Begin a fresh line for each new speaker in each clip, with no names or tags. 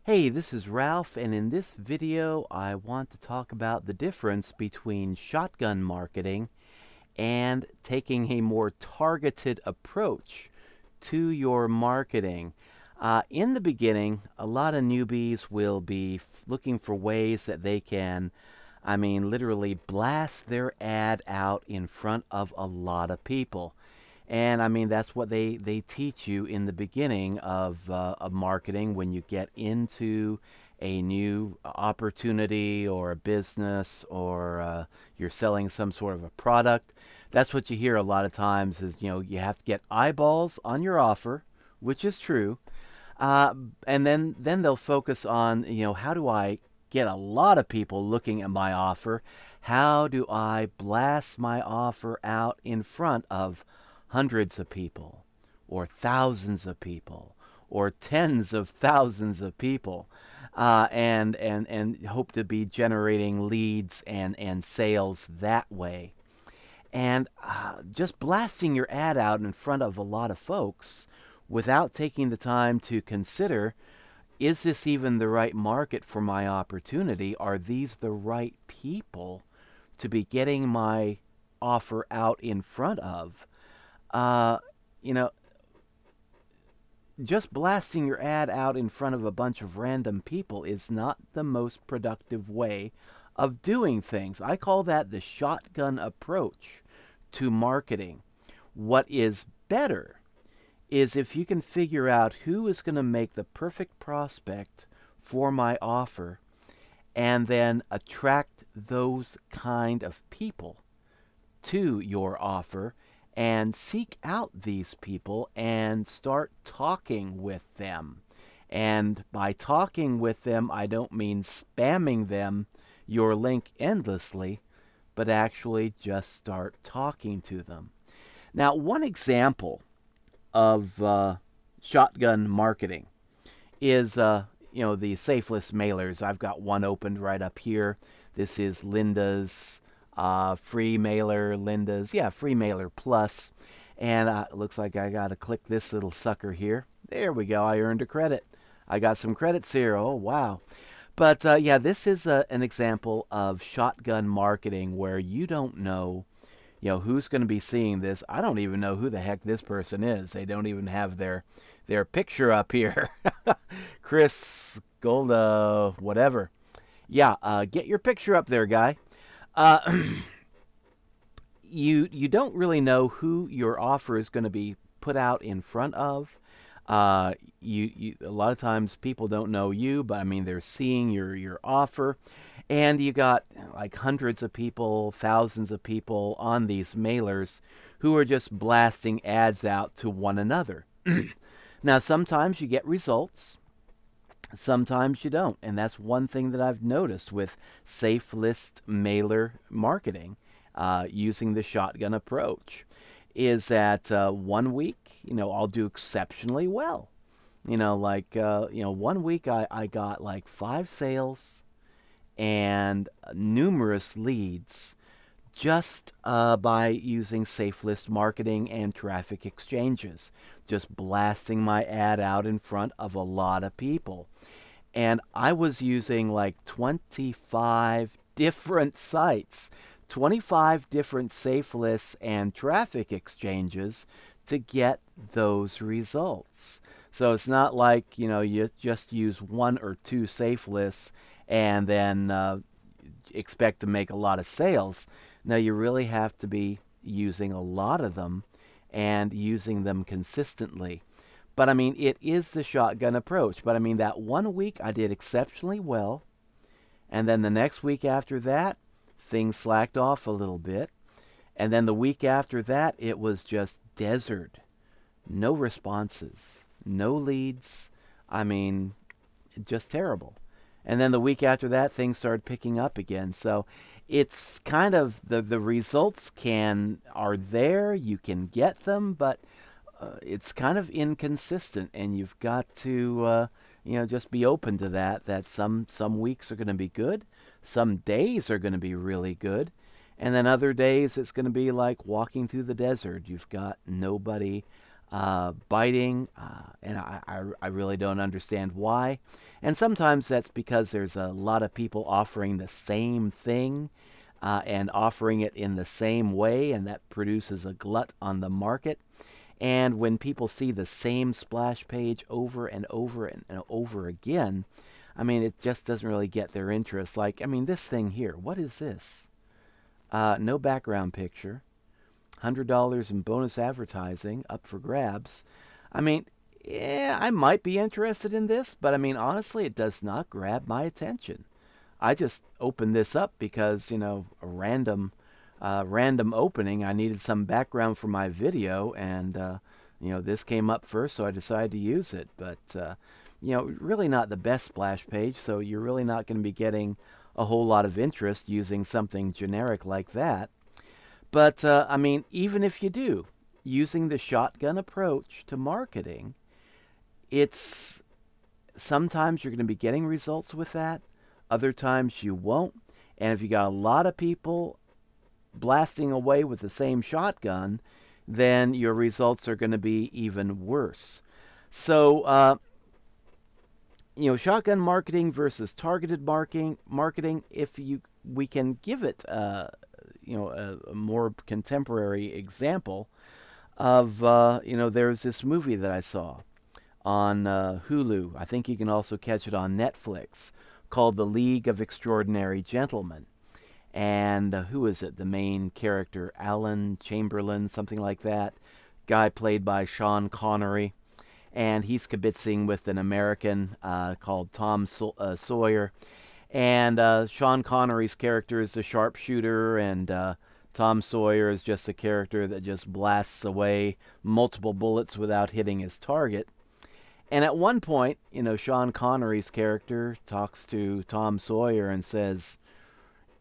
Hey, this is Ralph, and in this video I want to talk about the difference between shotgun marketing and taking a more targeted approach to your marketing. In the beginning, a lot of newbies will be looking for ways that they can, literally blast their ad out in front of a lot of people. And that's what they teach you in the beginning of marketing when you get into a new opportunity or a business or you're selling some sort of a product. That's what you hear a lot of times is, you have to get eyeballs on your offer, which is true. Uh, and then they'll focus on, how do I get a lot of people looking at my offer? How do I blast my offer out in front of hundreds of people, or thousands of people, or tens of thousands of people, and hope to be generating leads and sales that way? And just blasting your ad out in front of a lot of folks without taking the time to consider, is this even the right market for my opportunity? Are these the right people to be getting my offer out in front of? Uh, you know, just blasting your ad out in front of a bunch of random people is not the most productive way of doing things. I call that the shotgun approach to marketing. What is better is if you can figure out who is going to make the perfect prospect for my offer and then attract those kind of people to your offer and seek out these people and start talking with them. And by talking with them, I don't mean spamming them your link endlessly, but actually just start talking to them. Now, one example of shotgun marketing is the safe list mailers. I've got one opened right up here. This is Linda's free mailer. Free mailer plus. And it looks like I got to click this little sucker here. There we go. I earned a credit. I got some credits here. Oh, wow. But this is an example of shotgun marketing where you don't know, who's going to be seeing this. I don't even know who the heck this person is. They don't even have their picture up here. Chris Golda, whatever. Yeah, get your picture up there, guy. Uh, you don't really know who your offer is going to be put out in front of. You a lot of times people don't know you, but they're seeing your offer, and you got like hundreds of people, thousands of people on these mailers who are just blasting ads out to one another. Now, sometimes you get results, sometimes you don't, and that's one thing that I've noticed with safe list mailer marketing, using the shotgun approach, is that one week, I'll do exceptionally well. One week I got like 5 sales and numerous leads just by using safe list marketing and traffic exchanges, just blasting my ad out in front of a lot of people. And I was using like 25 different sites, 25 different safe lists and traffic exchanges to get those results. So it's not like, you just use one or two safe lists and then expect to make a lot of sales. Now you really have to be using a lot of them and using them consistently. But it is the shotgun approach. But that one week I did exceptionally well. And then the next week after that, things slacked off a little bit. And then the week after that, it was just desert. No responses, no leads. I mean, just terrible. And then the week after that, things started picking up again. So it's kind of the results are there. You can get them, but it's kind of inconsistent, and you've got to just be open to that. That some weeks are going to be good, some days are going to be really good, and then other days it's going to be like walking through the desert. You've got nobody biting, and I really don't understand why. And sometimes that's because there's a lot of people offering the same thing and offering it in the same way, and that produces a glut on the market. And when people see the same splash page over and over and over again, I mean, it just doesn't really get their interest. Like, I mean, this thing here, what is this? No background picture. $100 in bonus advertising up for grabs. I mean, yeah, I might be interested in this, but I mean, honestly, it does not grab my attention. I just opened this up because, a random opening. I needed some background for my video, and this came up first, so I decided to use it. But really not the best splash page, so you're really not going to be getting a whole lot of interest using something generic like that. But I mean, even if you do, using the shotgun approach to marketing, it's sometimes you're going to be getting results with that, other times you won't. And if you got a lot of people blasting away with the same shotgun, then your results are going to be even worse. So, shotgun marketing versus targeted marketing. If we can give it, a more contemporary example of, there's this movie that I saw on Hulu. I think you can also catch it on Netflix, called The League of Extraordinary Gentlemen. And who is it? The main character, Alan Chamberlain, something like that. Guy played by Sean Connery. And he's kibitzing with an American called Tom Sawyer. And Sean Connery's character is a sharpshooter, and Tom Sawyer is just a character that just blasts away multiple bullets without hitting his target. And at one point, Sean Connery's character talks to Tom Sawyer and says,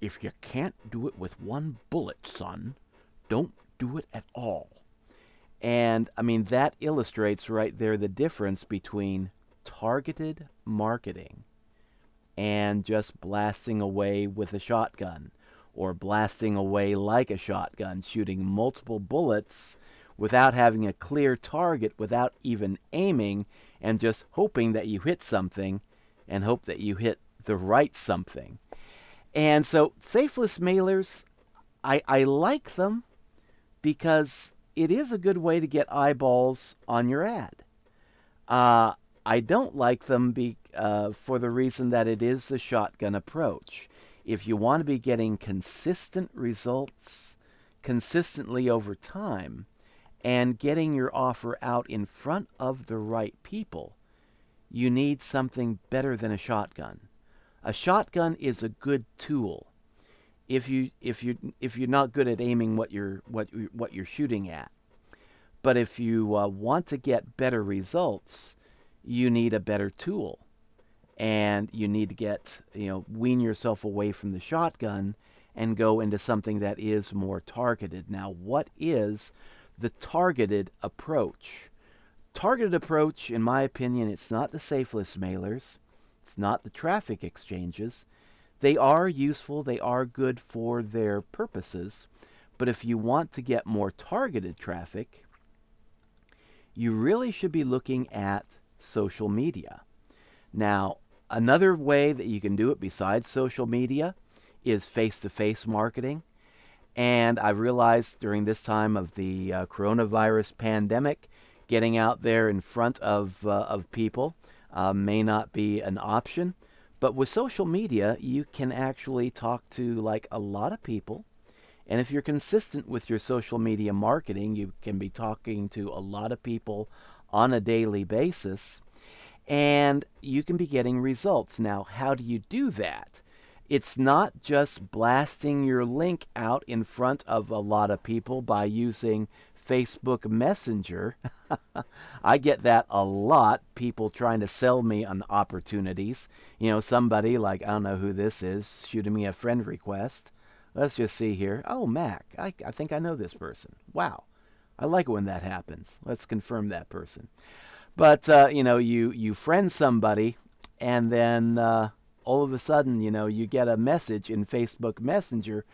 "If you can't do it with one bullet, son, don't do it at all." And I mean, that illustrates right there the difference between targeted marketing and just blasting away with a shotgun, or blasting away like a shotgun, shooting multiple bullets without having a clear target, without even aiming, and just hoping that you hit something and hope that you hit the right something. And so safeless mailers, I like them because it is a good way to get eyeballs on your ad. I don't like them for the reason that it is the shotgun approach. If you want to be getting consistent results consistently over time and getting your offer out in front of the right people, you need something better than a shotgun. A shotgun is a good tool if you're not good at aiming what you're shooting at. But if you want to get better results, you need a better tool, and you need to wean yourself away from the shotgun and go into something that is more targeted. Now, what is the targeted approach? Targeted approach, in my opinion, it's not the safeless mailers, it's not the traffic exchanges. They are useful, they are good for their purposes, but if you want to get more targeted traffic, you really should be looking at social media. Now, another way that you can do it besides social media is face-to-face marketing. And I realized during this time of the coronavirus pandemic, getting out there in front of people may not be an option. But with social media, you can actually talk to like a lot of people. And if you're consistent with your social media marketing, you can be talking to a lot of people on a daily basis, and you can be getting results. Now, how do you do that? It's not just blasting your link out in front of a lot of people by using Facebook Messenger. I get that a lot, people trying to sell me on opportunities. Somebody like, I don't know who this is, shooting me a friend request. Let's just see here. Oh, Mac, I think I know this person. Wow, I like it when that happens. Let's confirm that person. But, you friend somebody, and then all of a sudden, you get a message in Facebook Messenger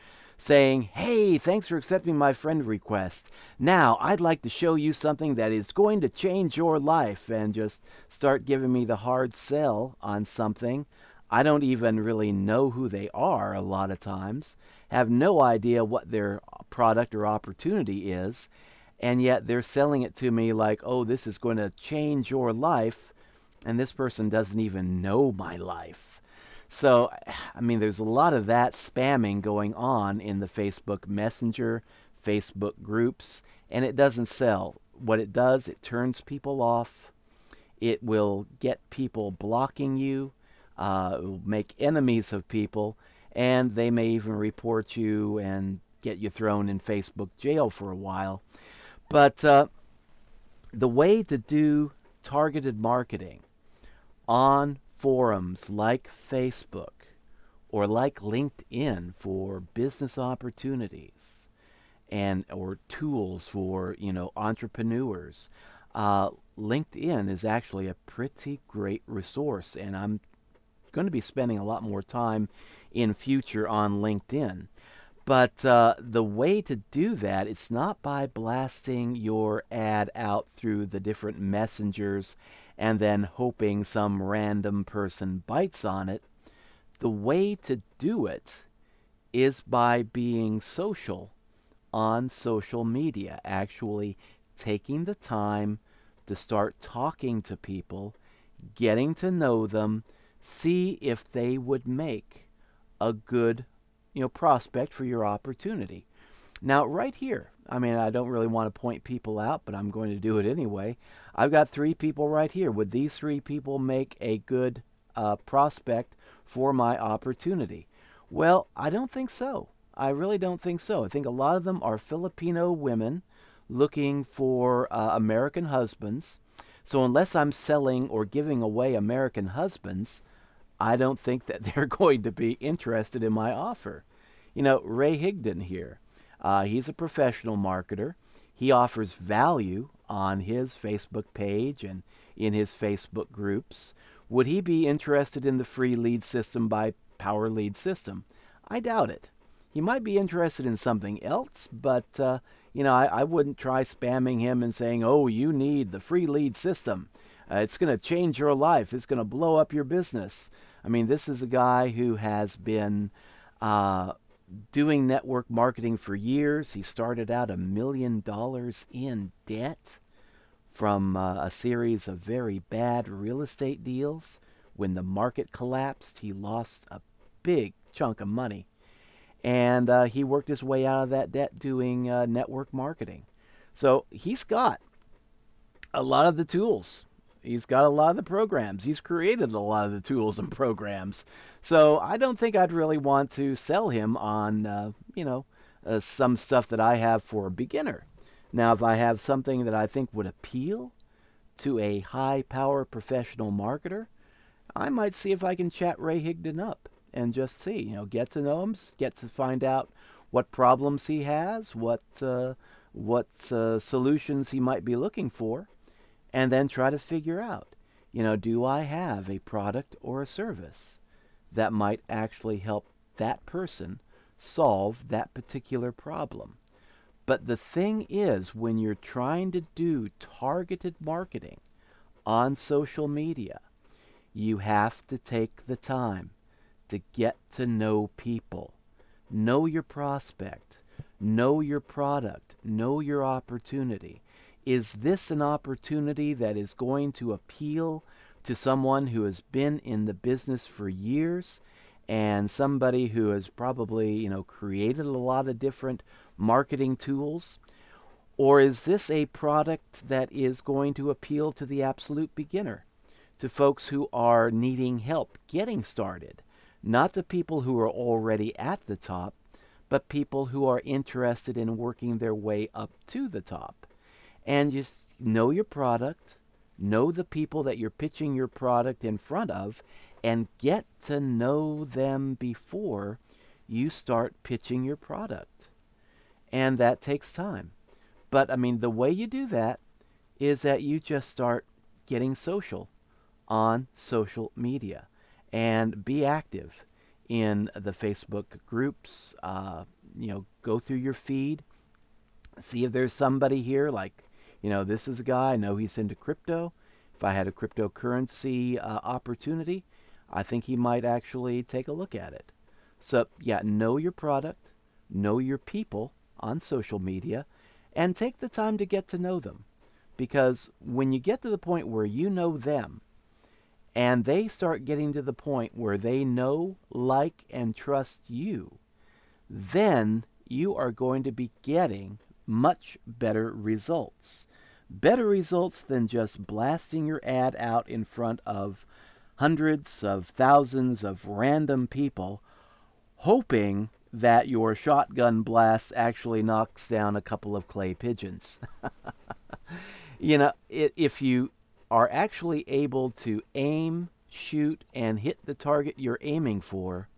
saying, "Hey, thanks for accepting my friend request. Now, I'd like to show you something that is going to change your life," and just start giving me the hard sell on something. I don't even really know who they are a lot of times, have no idea what their product or opportunity is, and yet they're selling it to me like, "Oh, this is going to change your life," and this person doesn't even know my life. So, I mean, there's a lot of that spamming going on in the Facebook Messenger, Facebook groups, and it doesn't sell. What it does, it turns people off. It will get people blocking you. It will make enemies of people, and they may even report you and get you thrown in Facebook jail for a while. But the way to do targeted marketing on forums like Facebook or like LinkedIn for business opportunities and or tools for entrepreneurs. Uh, LinkedIn is actually a pretty great resource, and I'm going to be spending a lot more time in future on LinkedIn. But the way to do that, it's not by blasting your ad out through the different messengers and then hoping some random person bites on it. The way to do it is by being social on social media, actually taking the time to start talking to people, getting to know them, see if they would make a good, prospect for your opportunity. Now, right here, I mean, I don't really want to point people out, but I'm going to do it anyway. I've got three people right here. Would these three people make a good prospect for my opportunity? Well, I don't think so. I really don't think so. I think a lot of them are Filipino women looking for American husbands. So unless I'm selling or giving away American husbands, I don't think that they're going to be interested in my offer. Ray Higdon here. He's a professional marketer. He offers value on his Facebook page and in his Facebook groups. Would he be interested in the free lead system by Power Lead System? I doubt it. He might be interested in something else, but I wouldn't try spamming him and saying, "Oh, you need the free lead system. It's going to change your life. It's going to blow up your business." I mean, this is a guy who has been uh, doing network marketing for years. He started out $1 million in debt from a series of very bad real estate deals. When the market collapsed, he lost a big chunk of money. And he worked his way out of that debt doing network marketing. So he's got a lot of the tools. He's got a lot of the programs. He's created a lot of the tools and programs. So I don't think I'd really want to sell him on, some stuff that I have for a beginner. Now, if I have something that I think would appeal to a high-power professional marketer, I might see if I can chat Ray Higdon up and just see, get to know him, get to find out what problems he has, what solutions he might be looking for, and then try to figure out, do I have a product or a service that might actually help that person solve that particular problem. But the thing is, when you're trying to do targeted marketing on social media, you have to take the time to get to know people, know your prospect, know your product, know your opportunity. Is this an opportunity that is going to appeal to someone who has been in the business for years and somebody who has probably, created a lot of different marketing tools? Or is this a product that is going to appeal to the absolute beginner, to folks who are needing help getting started, not to people who are already at the top, but people who are interested in working their way up to the top? And just know your product, know the people that you're pitching your product in front of, and get to know them before you start pitching your product. And that takes time. But I mean, the way you do that is that you just start getting social on social media and be active in the Facebook groups. Go through your feed, see if there's somebody here like, this is a guy, I know he's into crypto. If I had a cryptocurrency opportunity, I think he might actually take a look at it. So, yeah, know your product, know your people on social media, and take the time to get to know them. Because when you get to the point where you know them, and they start getting to the point where they know, like, and trust you, then you are going to be getting much better results. Better results than just blasting your ad out in front of hundreds of thousands of random people, hoping that your shotgun blast actually knocks down a couple of clay pigeons. If you are actually able to aim, shoot, and hit the target you're aiming for,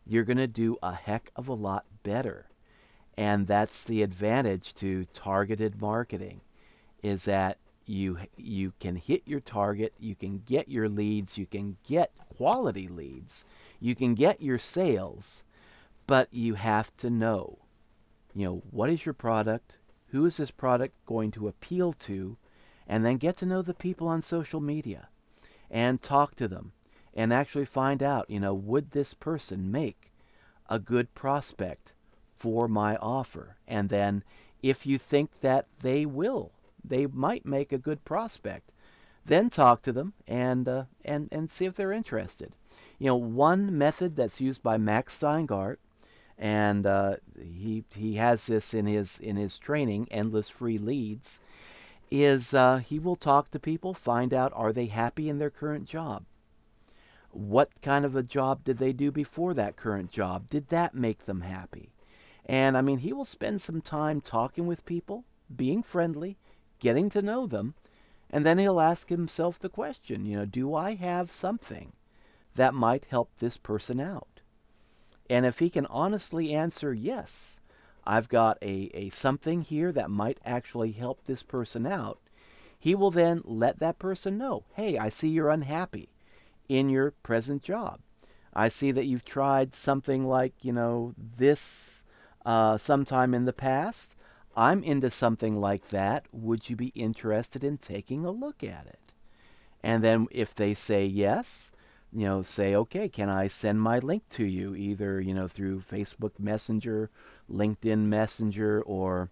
you're going to do a heck of a lot better. And that's the advantage to targeted marketing, is that you can hit your target, you can get your leads, you can get quality leads, you can get your sales, but you have to know, what is your product, who is this product going to appeal to, and then get to know the people on social media and talk to them and actually find out, would this person make a good prospect for my offer? And then if you think that they might make a good prospect, then talk to them and see if they're interested. One method that's used by Max Steingart, and he has this in his training, Endless Free Leads, is he will talk to people, find out, are they happy in their current job? What kind of a job did they do before that current job? Did that make them happy? And I mean, he will spend some time talking with people, being friendly, getting to know them, and then he'll ask himself the question, do I have something that might help this person out? And if he can honestly answer yes, I've got a something here that might actually help this person out, he will then let that person know, hey, I see you're unhappy in your present job. I see that you've tried something like, this sometime in the past. I'm into something like that. Would you be interested in taking a look at it? And then if they say yes, say, okay, can I send my link to you either, through Facebook Messenger, LinkedIn Messenger, or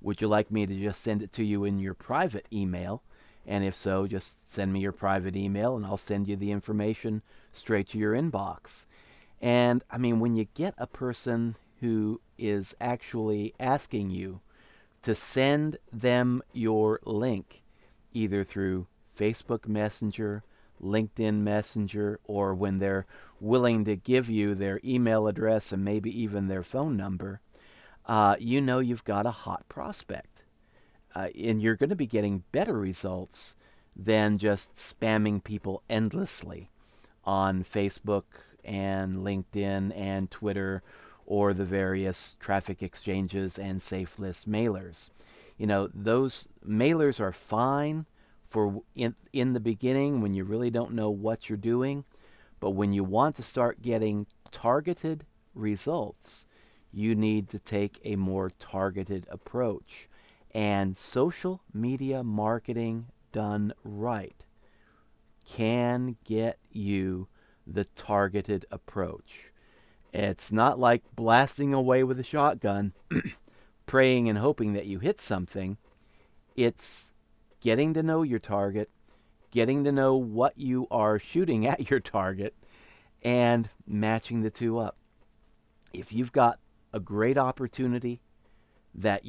would you like me to just send it to you in your private email? And if so, just send me your private email and I'll send you the information straight to your inbox. And I mean, when you get a person who is actually asking you to send them your link, either through Facebook Messenger, LinkedIn Messenger, or when they're willing to give you their email address and maybe even their phone number, you've got a hot prospect. And you're going to be getting better results than just spamming people endlessly on Facebook and LinkedIn and Twitter or the various traffic exchanges and safe list mailers. Those mailers are fine for in the beginning when you really don't know what you're doing, but when you want to start getting targeted results, you need to take a more targeted approach. And social media marketing done right can get you the targeted approach. It's not like blasting away with a shotgun, praying and hoping that you hit something. It's getting to know your target, getting to know what you are shooting at your target, and matching the two up. If you've got a great opportunity that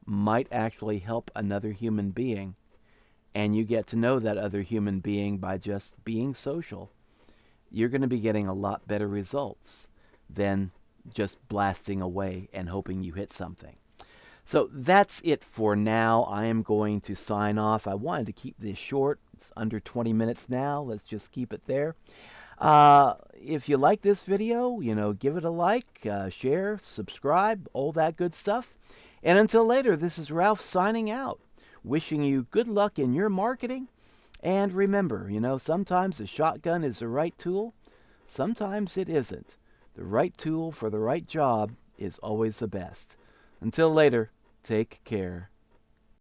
might actually help another human being, and you get to know that other human being by just being social, you're going to be getting a lot better results than just blasting away and hoping you hit something. So that's it for now. I am going to sign off. I wanted to keep this short. It's under 20 minutes now. Let's just keep it there. If you like this video, give it a like, share, subscribe, all that good stuff. And until later, this is Ralph signing out, wishing you good luck in your marketing. And remember, sometimes the shotgun is the right tool, sometimes it isn't. The right tool for the right job is always the best. Until later, take care.